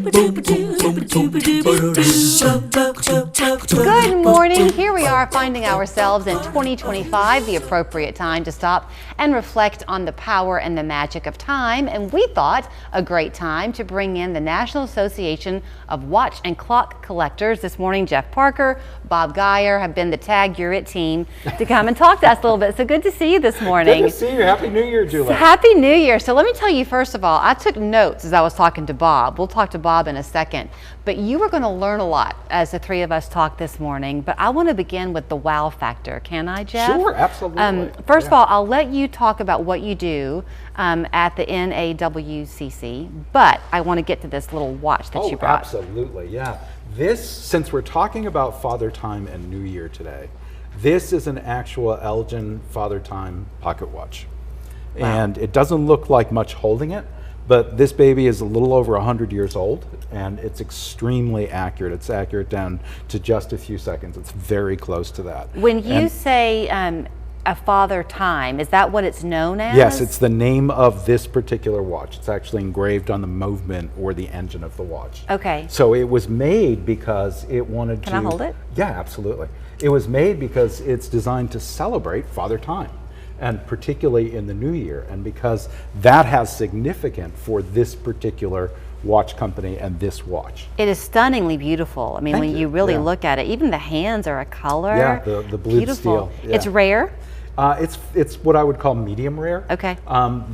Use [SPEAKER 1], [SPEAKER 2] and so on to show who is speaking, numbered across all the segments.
[SPEAKER 1] Good morning. Here we are finding ourselves in 2025, the appropriate time to stop and reflect on the power and the magic of time. And we thought a great time to bring in the National Association of Watch and Clock Collectors. This morning, Jeff Parker, Bob Geyer have been the Tag You're It team to come and talk to us a little bit. So good to see you this morning.
[SPEAKER 2] Good to see you. Happy New Year, Julie.
[SPEAKER 1] Happy New Year. So let me tell you, first of all, I took notes as I was talking to Bob. We'll talk to Bob in a second. But you were going to learn a lot as the three of us talk this morning. But I want to begin with the wow factor. Can I, Jeff?
[SPEAKER 2] Sure, absolutely.
[SPEAKER 1] First of all, I'll let you talk about what you do at the NAWCC. But I want to get to this little watch that you brought.
[SPEAKER 2] Absolutely, yeah. This, since we're talking about Father Time and New Year today, this is an actual Elgin Father Time pocket watch. Wow. And it doesn't look like much holding it, but this baby is a little over 100 years old, and it's extremely accurate. It's accurate down to just a few seconds. It's very close to that.
[SPEAKER 1] When you say a Father Time, is that what it's known as?
[SPEAKER 2] Yes, it's the name of this particular watch. It's actually engraved on the movement or the engine of the watch.
[SPEAKER 1] Okay.
[SPEAKER 2] So it was made because it wanted to...
[SPEAKER 1] Can I hold it?
[SPEAKER 2] Yeah, absolutely. It was made because it's designed to celebrate Father Time, and particularly in the new year, and because that has significance for this particular watch company and this watch.
[SPEAKER 1] It is stunningly beautiful. I mean,
[SPEAKER 2] Thank
[SPEAKER 1] when you really look at it, even the hands are a color.
[SPEAKER 2] Yeah, the blue steel. Yeah.
[SPEAKER 1] It's rare?
[SPEAKER 2] It's what I would call medium rare.
[SPEAKER 1] Okay.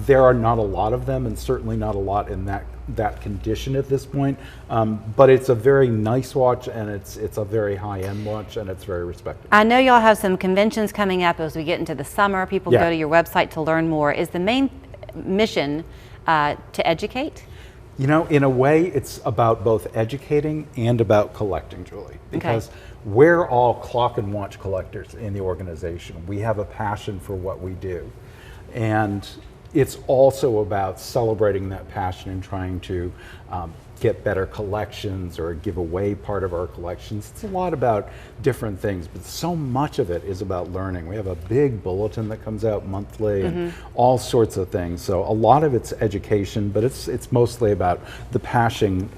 [SPEAKER 2] There are not a lot of them, and certainly not a lot in that condition at this point. But it's a very nice watch, and it's a very high-end watch, and it's very respected.
[SPEAKER 1] I know y'all have some conventions coming up as we get into the summer. People go to your website to learn more. Is the main mission to educate?
[SPEAKER 2] You know, in a way, it's about both educating and about collecting, Julie, because we're all clock and watch collectors in the organization. We have a passion for what we do. And it's also about celebrating that passion and trying to get better collections or give away part of our collections. It's a lot about different things, but so much of it is about learning. We have a big bulletin that comes out monthly and all sorts of things. So a lot of it's education, but it's mostly about the passion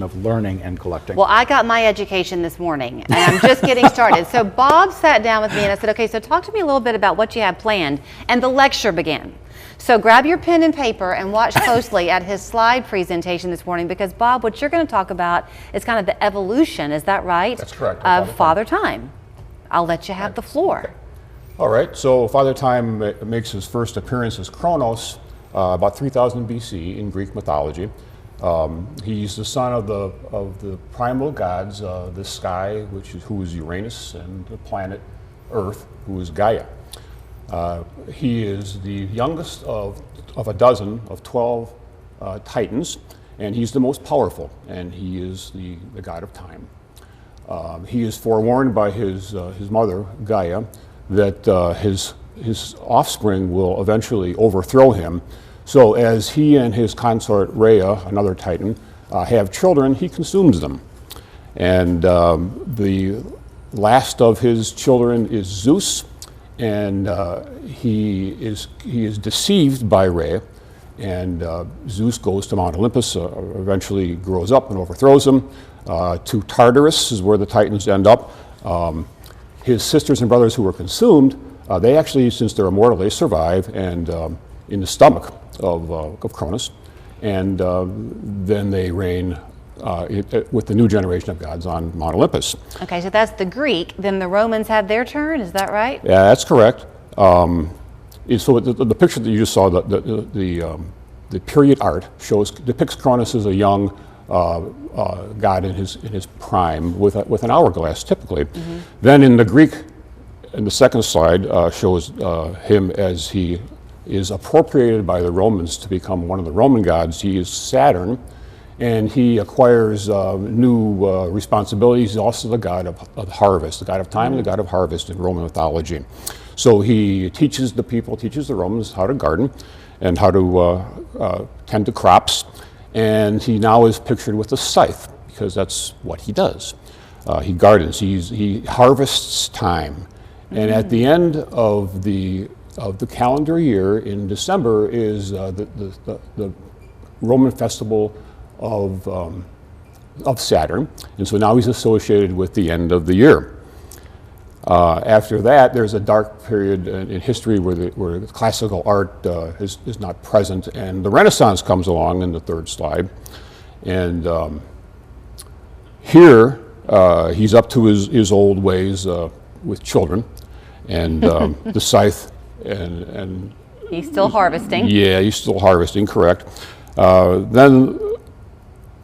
[SPEAKER 2] of learning and collecting.
[SPEAKER 1] Well, I got my education this morning, and I'm just getting started. So Bob sat down with me and I said, okay, so talk to me a little bit about what you have planned. And the lecture began. So grab your pen and paper and watch closely at his slide presentation this morning, because Bob, what you're going to talk about is kind of the evolution, is that right?
[SPEAKER 3] That's correct.
[SPEAKER 1] Of Father Time. I'll let you have the floor.
[SPEAKER 3] Okay. All right, so Father Time makes his first appearance as Kronos about 3000 BC in Greek mythology. He's the son of the primal gods, the sky, who is Uranus, and the planet Earth, who is Gaia. He is the youngest of a dozen of 12 titans, and he's the most powerful, and he is the god of time. He is forewarned by his mother, Gaia, that his offspring will eventually overthrow him. So as he and his consort Rhea, another titan, have children, he consumes them. And the last of his children is Zeus, and he is deceived by Rhea, and Zeus goes to Mount Olympus, eventually grows up and overthrows him. To Tartarus is where the Titans end up. His sisters and brothers who were consumed, they actually, since they're immortal, they survive, and in the stomach of Cronus, and then they reign with the new generation of gods on Mount Olympus.
[SPEAKER 1] Okay, so that's the Greek. Then the Romans have their turn, is that right?
[SPEAKER 3] Yeah, that's correct. So the picture that you just saw, the period art depicts Cronus as a young god in his prime with an hourglass, typically. Then in the Greek, in the second slide, shows him as he is appropriated by the Romans to become one of the Roman gods. He is Saturn, and he acquires new responsibilities. He's also the god of harvest, the god of time, and the god of harvest in Roman mythology. So he teaches the Romans how to garden and how to tend to crops. And he now is pictured with a scythe, because that's what he does. He gardens, he harvests time. And at the end of the calendar year in December is the Roman festival of Saturn, and so now he's associated with the end of the year. After that, there's a dark period in history where the classical art is not present, and the Renaissance comes along in the third slide. And here, he's up to his old ways with children, and the scythe, and
[SPEAKER 1] He's still harvesting.
[SPEAKER 3] yeah, he's still harvesting, correct. Then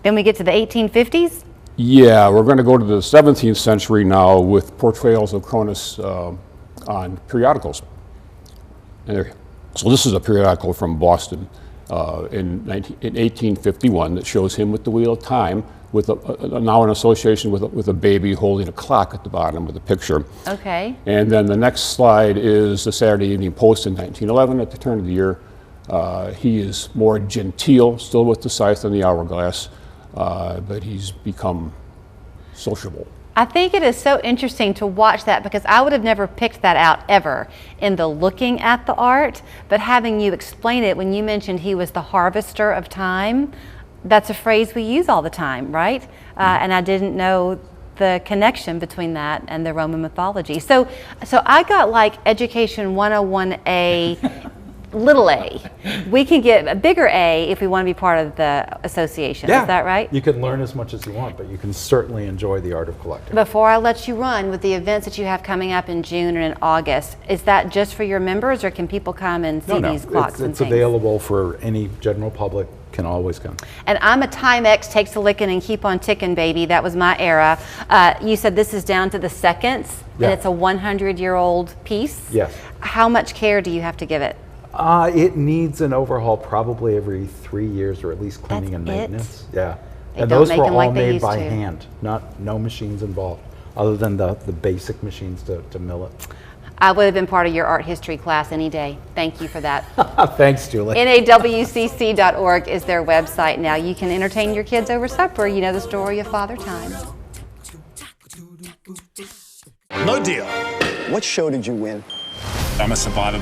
[SPEAKER 1] we get to the 1850s.
[SPEAKER 3] yeah, we're going to go to the 17th century now with portrayals of Cronus on periodicals. So this is a periodical from Boston in 1851 that shows him with the Wheel of Time, with now an association with a baby holding a clock at the bottom of the picture.
[SPEAKER 1] Okay.
[SPEAKER 3] And then the next slide is the Saturday Evening Post in 1911 at the turn of the year. He is more genteel, still with the scythe and the hourglass, but he's become sociable.
[SPEAKER 1] I think it is so interesting to watch that because I would have never picked that out ever in the looking at the art, but having you explain it when you mentioned he was the harvester of time, that's a phrase we use all the time, right? And I didn't know the connection between that and the Roman mythology. So I got like Education 101A little a. We can get a bigger A if we want to be part of the association.
[SPEAKER 2] Yeah.
[SPEAKER 1] Is that right?
[SPEAKER 2] You can learn as much as you want, but you can certainly enjoy the art of collecting.
[SPEAKER 1] Before I let you run with the events that you have coming up in June and in August, is that just for your members or can people come and see these clocks and
[SPEAKER 2] it's
[SPEAKER 1] things?
[SPEAKER 2] available for any general public, can always come.
[SPEAKER 1] And I'm a Timex, takes a licking and keep on ticking, baby. That was my era. You said this is down to the seconds,
[SPEAKER 2] Yeah.
[SPEAKER 1] and it's a 100-year-old piece?
[SPEAKER 2] Yes.
[SPEAKER 1] How much care do you have to give it?
[SPEAKER 2] It needs an overhaul probably every 3 years, or at least cleaning and
[SPEAKER 1] That's it?
[SPEAKER 2] maintenance. Yeah.
[SPEAKER 1] They
[SPEAKER 2] And
[SPEAKER 1] don't
[SPEAKER 2] those
[SPEAKER 1] make
[SPEAKER 2] were
[SPEAKER 1] them
[SPEAKER 2] all
[SPEAKER 1] like they
[SPEAKER 2] made
[SPEAKER 1] used
[SPEAKER 2] by
[SPEAKER 1] to.
[SPEAKER 2] hand, no machines involved, other than the basic machines to mill it.
[SPEAKER 1] I would have been part of your art history class any day. Thank you for that.
[SPEAKER 2] Thanks, Julie.
[SPEAKER 1] NAWCC.org is their website now. You can entertain your kids over supper. You know the story of Father Time.
[SPEAKER 4] No deal.
[SPEAKER 5] What show did you win?
[SPEAKER 4] I'm a survivor.